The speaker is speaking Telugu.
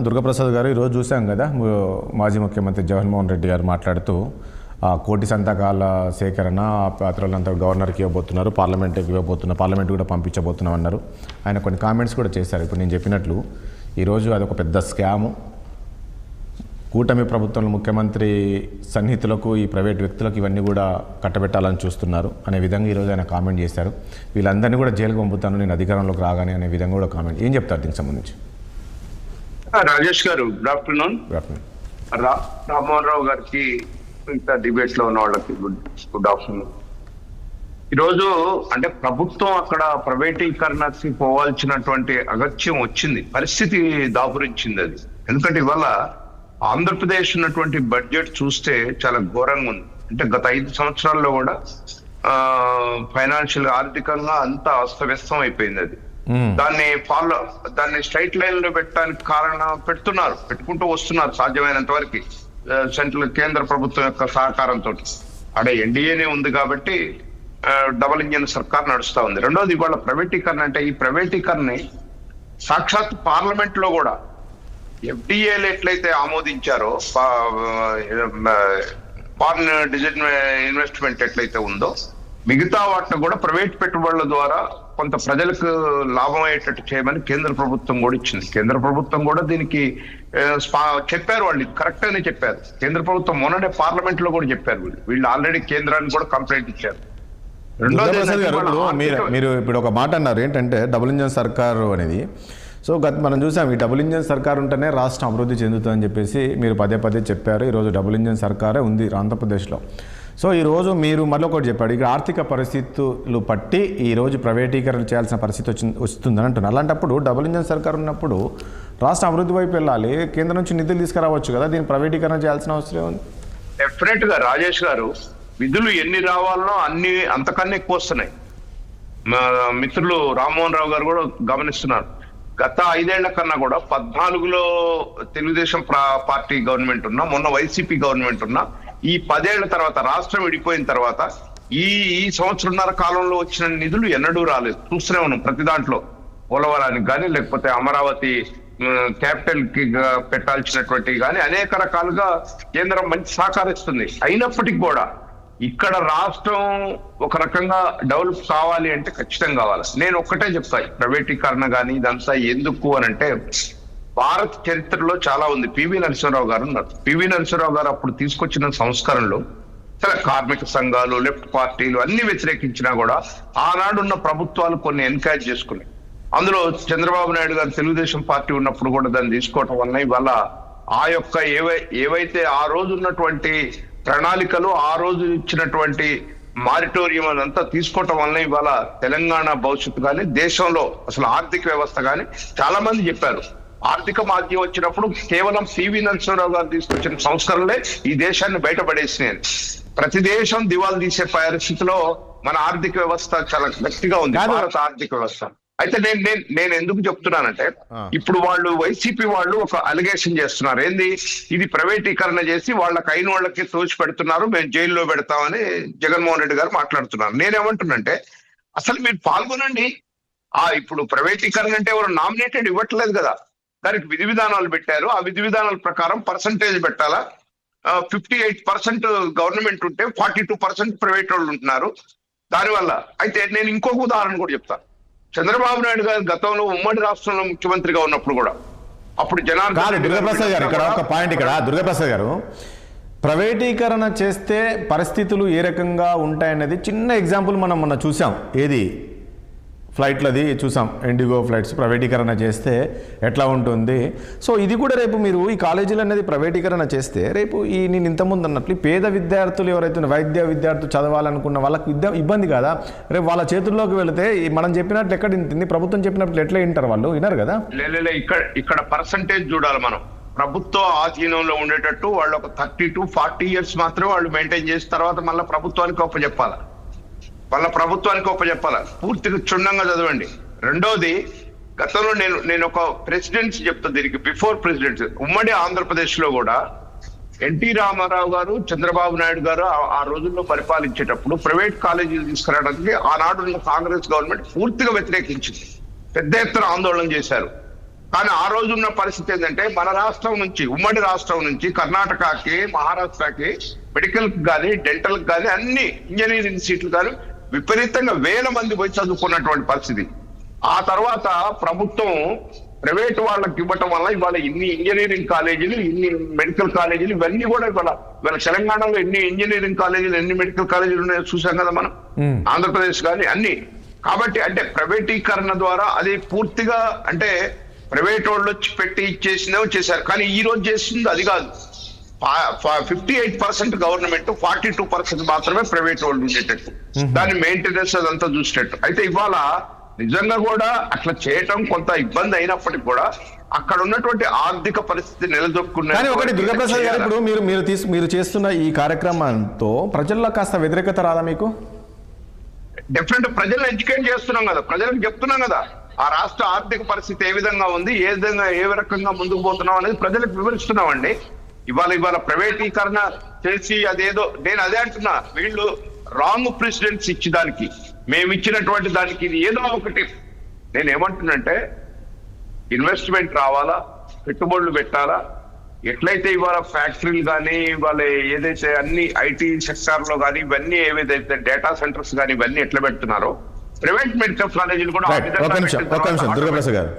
దుర్గాప్రసాద్ గారు ఈరోజు చూసాం కదా, మాజీ ముఖ్యమంత్రి జగన్మోహన్ రెడ్డి గారు మాట్లాడుతూ కోటి సంతకాల సేకరణ పత్రాలంతా గవర్నర్కి ఇవ్వబోతున్నారు, పార్లమెంట్కి ఇవ్వబోతున్నారు, పార్లమెంట్ కూడా పంపించబోతున్నాం అన్నారు. ఆయన కొన్ని కామెంట్స్ కూడా చేశారు. ఇప్పుడు నేను చెప్పినట్లు ఈరోజు అదొక పెద్ద స్కాము, కూటమి ప్రభుత్వంలో ముఖ్యమంత్రి సన్నిహితులకు ఈ ప్రైవేట్ వ్యక్తులకు ఇవన్నీ కూడా కట్టబెట్టాలని చూస్తున్నారు అనే విధంగా ఈరోజు ఆయన కామెంట్ చేశారు. వీళ్ళందరినీ కూడా జైలుకు పంపుతాను నేను అధికారంలోకి రాగానే అనే విధంగా కూడా కామెంట్. ఏం చెప్తారు దీనికి సంబంధించి? రాజేష్ గారు, గుడ్ ఆఫ్టర్నూన్. రామ్మోహన్ రావు గారికి, ఇంకా డిబేట్ లో ఉన్న వాళ్ళకి గుడ్ ఆఫ్టర్నూన్. ఈరోజు అంటే ప్రభుత్వం అక్కడ ప్రైవేటీకరణకి పోవాల్సినటువంటి అగత్యం వచ్చింది, పరిస్థితి దాపురించింది అది. ఎందుకంటే ఇవాళ ఆంధ్రప్రదేశ్ ఉన్నటువంటి బడ్జెట్ చూస్తే చాలా ఘోరంగా ఉంది. అంటే గత 5 సంవత్సరాల్లో కూడా ఫైనాన్షియల్ ఆర్థికంగా అంతా అస్తవ్యస్తం అయిపోయింది అది. దాన్ని స్ట్రైట్ లైన్ లో పెట్టడానికి పెట్టుకుంటూ వస్తున్నారు సాధ్యమైనంత వరకు సెంట్రల్ కేంద్ర ప్రభుత్వం యొక్క సహకారంతో. అడే ఎన్డీఏనే ఉంది కాబట్టి డబుల్ ఇంజిన్ సర్కార్ నడుస్తా ఉంది. రెండోది ఇవాళ ప్రైవేటీకరణ, అంటే ఈ ప్రైవేటీకరణని సాక్షాత్ పార్లమెంట్ లో కూడా ఎఫ్డిఏలు ఎట్లయితే ఆమోదించారో, ఫారిన్ ఇన్వెస్ట్మెంట్ ఎట్లయితే ఉందో, మిగతా వాటిని కూడా ప్రైవేట్ పెట్టుబడుల ద్వారా కొంత ప్రజలకు లాభం అయ్యేటట్టు చేయమని కేంద్ర ప్రభుత్వం కూడా ఇచ్చింది. కేంద్ర ప్రభుత్వం కూడా దీనికి చెప్పారు, వాళ్ళు కరెక్ట్ అని చెప్పారు. కేంద్ర ప్రభుత్వం మొన్ననే పార్లమెంట్ లో కూడా చెప్పారు. వీళ్ళు ఆల్రెడీ కేంద్రానికి కూడా కంప్లైంట్ ఇచ్చారు. మీరు ఇప్పుడు ఒక మాట అన్నారు ఏంటంటే డబుల్ ఇంజన్ సర్కారు అనేది. సో మనం చూసాం, ఈ డబుల్ ఇంజన్ సర్కార్ ఉంటేనే రాష్ట్రం అభివృద్ధి చెందుతుందని చెప్పేసి మీరు పదే చెప్పారు. ఈరోజు డబుల్ ఇంజన్ సర్కారే ఉంది ఆంధ్రప్రదేశ్లో. సో ఈరోజు మీరు మళ్ళీ ఒకటి చెప్పాడు, ఇక్కడ ఆర్థిక పరిస్థితులు పట్టి ఈరోజు ప్రైవేటీకరణ చేయాల్సిన పరిస్థితి వస్తుందని అంటున్నారు. అలాంటప్పుడు డబుల్ ఇంజన్ సర్కార్ ఉన్నప్పుడు రాష్ట్రం అభివృద్ధి వైపు వెళ్ళాలి, కేంద్రం నుంచి నిధులు తీసుకురావచ్చు కదా, దీన్ని ప్రైవేటీకరణ చేయాల్సిన అవసరం ఉంది. డెఫినెట్ గా రాజేష్ గారు, నిధులు ఎన్ని రావాలనో అంతకన్నా ఎక్కువ వస్తున్నాయి. మిత్రులు రామ్మోహన్ రావు గారు కూడా గమనిస్తున్నారు. గత 5 ఏళ్ల కన్నా కూడా 14లో తెలుగుదేశం పార్టీ గవర్నమెంట్ ఉన్నా, మొన్న వైసీపీ గవర్నమెంట్ ఉన్నా, ఈ 10 ఏళ్ల తర్వాత రాష్ట్రం విడిపోయిన తర్వాత ఈ సంవత్సరంన్నర కాలంలో వచ్చిన నిధులు ఎన్నడూ రాలేదు. చూస్తూనే ఉన్నాం ప్రతి దాంట్లో. పోలవరానికి కానీ, లేకపోతే అమరావతి క్యాపిటల్ కి పెట్టాల్సినటువంటి కానీ అనేక రకాలుగా కేంద్రం మంచి సహకరిస్తుంది. అయినప్పటికీ కూడా ఇక్కడ రాష్ట్రం ఒక రకంగా డెవలప్ కావాలి అంటే ఖచ్చితంగా కావాలి. నేను ఒక్కటే చెప్తాను, ప్రైవేటీకరణ కానీ ఇదంతా ఎందుకు అని అంటే, భారత్ చరిత్రలో చాలా ఉంది. పివి నరసింహారావు గారు ఉన్నారు. పివి నరసింహారావు గారు అప్పుడు తీసుకొచ్చిన సంస్కరణలు చాలా కార్మిక సంఘాలు, లెఫ్ట్ పార్టీలు అన్ని వ్యతిరేకించినా కూడా ఆనాడున్న ప్రభుత్వాలు కొన్ని ఎన్కరేజ్ చేసుకున్నాయి. అందులో చంద్రబాబు నాయుడు గారు తెలుగుదేశం పార్టీ ఉన్నప్పుడు కూడా దాన్ని తీసుకోవటం వల్ల ఇవాళ ఆ యొక్క ఏవైతే ఆ రోజు ఉన్నటువంటి ప్రణాళికలు, ఆ రోజు ఇచ్చినటువంటి మారిటోరియం అదంతా తీసుకోవటం వల్ల ఇవాళ తెలంగాణ భవిష్యత్తు కానీ, దేశంలో అసలు ఆర్థిక వ్యవస్థ కానీ, చాలా మంది చెప్పారు ఆర్థిక మాధ్యం వచ్చినప్పుడు కేవలం పివి నరసింహారావు గారు తీసుకొచ్చిన సంస్కరణలే ఈ దేశాన్ని బయటపడేసినాయి. ప్రతి దేశం దివాలు తీసే పరిస్థితిలో మన ఆర్థిక వ్యవస్థ చాలా గట్టిగా ఉంది, భారత ఆర్థిక వ్యవస్థ. అయితే నేను ఎందుకు చెప్తున్నానంటే, ఇప్పుడు వాళ్ళు వైసీపీ వాళ్ళు ఒక అలిగేషన్ చేస్తున్నారు. ఏంది, ఇది ప్రైవేటీకరణ చేసి వాళ్ళకి అయిన వాళ్ళకి తోచి పెడుతున్నారు, మేము జైల్లో పెడతామని జగన్మోహన్ రెడ్డి గారు మాట్లాడుతున్నారు. నేనేమంటున్నానంటే, అసలు మీరు పాల్గొనండి. ఇప్పుడు ప్రైవేటీకరణ అంటే ఎవరు నామినేటెడ్ ఇవ్వట్లేదు కదా, దానికి విధి విధానాలు పెట్టారు. ఆ విధి విధానాల ప్రకారం పర్సంటేజ్ పెట్టాలా. 58% గవర్నమెంట్ ఉంటే 42% ప్రైవేట్ వాళ్ళు ఉంటున్నారు. దానివల్ల అయితే నేను ఇంకొక ఉదాహరణ కూడా చెప్తాను. చంద్రబాబు నాయుడు గారు గతంలో ఉమ్మడి రాష్ట్రంలో ముఖ్యమంత్రిగా ఉన్నప్పుడు కూడా అప్పుడు దుర్గాప్రసాద్ గారు, ఇక్కడ ఒక పాయింట్, ఇక్కడ దుర్గాప్రసాద్ గారు, ప్రైవేటీకరణ చేస్తే పరిస్థితులు ఏ రకంగా ఉంటాయనేది చిన్న ఎగ్జాంపుల్ మనం మొన్న చూసాం. ఏది, ఫ్లైట్లది చూసాం, ఇండిగో ఫ్లైట్స్ ప్రైవేటీకరణ చేస్తే ఎట్లా ఉంటుంది. సో ఇది కూడా రేపు మీరు ఈ కాలేజీలు అనేది ప్రైవేటీకరణ చేస్తే రేపు నేను ఇంతకుముందు అన్నట్లు పేద విద్యార్థులు ఎవరైతే వైద్య విద్యార్థులు చదవాలనుకున్న వాళ్ళకి ఇబ్బంది కదా. రేపు వాళ్ళ చేతుల్లోకి వెళితే మనం చెప్పినట్లు ఎక్కడ ఇంటింది, ప్రభుత్వం చెప్పినట్లు ఎట్లా వింటారు వాళ్ళు? వినరు కదా. ఇక్కడ పర్సంటేజ్ చూడాలి మనం. ప్రభుత్వ ఆధీనంలో ఉండేటట్టు వాళ్ళు ఒక 30 to 40 years మాత్రమే వాళ్ళు మెయింటైన్ చేసిన తర్వాత మళ్ళీ ప్రభుత్వానికి ఒప్పచెప్పాలి. పూర్తిగా క్షుణ్ణంగా చదవండి. రెండోది, గతంలో నేను ఒక ప్రెసిడెన్సీ చెప్తా దీనికి, బిఫోర్ ప్రెసిడెన్సీ ఉమ్మడి ఆంధ్రప్రదేశ్ లో కూడా ఎన్టీ రామారావు గారు, చంద్రబాబు నాయుడు గారు ఆ రోజుల్లో పరిపాలించేటప్పుడు ప్రైవేట్ కాలేజీలు తీసుకురావడానికి ఆనాడున్న కాంగ్రెస్ గవర్నమెంట్ పూర్తిగా వ్యతిరేకించింది. పెద్ద ఎత్తున ఆందోళన చేశారు. కానీ ఆ రోజు ఉన్న పరిస్థితి ఏంటంటే మన రాష్ట్రం నుంచి, ఉమ్మడి రాష్ట్రం నుంచి కర్ణాటకకి, మహారాష్ట్రకి మెడికల్ కానీ డెంటల్ కానీ అన్ని ఇంజనీరింగ్ సీట్లు కానీ విపరీతంగా వేల మంది పోయి చదువుకున్నటువంటి పరిస్థితి. ఆ తర్వాత ప్రభుత్వం ప్రైవేట్ వాళ్ళకి ఇవ్వటం వల్ల ఇవాళ ఇన్ని ఇంజనీరింగ్ కాలేజీలు, ఇన్ని మెడికల్ కాలేజీలు ఇవన్నీ కూడా ఇవాళ తెలంగాణలో ఎన్ని ఇంజనీరింగ్ కాలేజీలు, ఎన్ని మెడికల్ కాలేజీలు ఉన్నాయో చూసాం కదా మనం, ఆంధ్రప్రదేశ్ కానీ అన్ని. కాబట్టి అంటే ప్రైవేటీకరణ ద్వారా అది పూర్తిగా అంటే ప్రైవేట్ వాళ్ళు వచ్చి పెట్టి ఇచ్చేసినవి చేశారు. కానీ ఈ రోజు చేసింది అది కాదు. 58% గవర్నమెంట్, 42% మాత్రమే ప్రైవేట్ వాళ్ళు ఉండేటట్టు, దాని మెయింటెనెన్స్ అదంతా చూసేటట్టు. అయితే ఇవాళ నిజంగా కూడా అట్లా చేయటం కొంత ఇబ్బంది అయినప్పటికీ కూడా అక్కడ ఉన్నటువంటి ఆర్థిక పరిస్థితి నిలదొక్కున్న. కానీ ఒకటి దుర్గాప్రసాద్ గారు, ఇప్పుడు మీరు చేస్తున్న ఈ కార్యక్రమంతో ప్రజల్లో కాస్త వ్యతిరేకత రాదా మీకు? డెఫినెట్ ప్రజలను ఎడ్యుకేట్ చేస్తున్నాం కదా, ప్రజలకు చెప్తున్నాం కదా ఆ రాష్ట్ర ఆర్థిక పరిస్థితి ఏ విధంగా ఉంది, ఏ రకంగా ముందుకు పోతున్నాం అనేది ప్రజలకు వివరిస్తున్నామండి. ఇవాళ ప్రైవేటీకరణ చేసి అదేదో, నేను అదే అంటున్నా, వీళ్ళు రాంగ్ ప్రెసిడెంట్స్ ఇచ్చి దానికి, మేము ఇచ్చినటువంటి దానికి ఇది ఏదో ఒకటి. నేను ఏమంటున్నంటే ఇన్వెస్ట్మెంట్ రావాలా, పెట్టుబడులు పెట్టాలా. ఎట్లయితే ఇవాళ ఫ్యాక్టరీలు కానీ, ఇవాళ ఏదైతే అన్ని ఐటీ సెక్టార్ లో కానీ ఇవన్నీ ఏవైతే డేటా సెంటర్స్ కానీ ఇవన్నీ ఎట్లా పెడుతున్నారో, ప్రైవేట్ మెడికల్ కాలేజీలు కూడా ఒక్క నిమిషం దుర్గాప్రసాద్ గారు.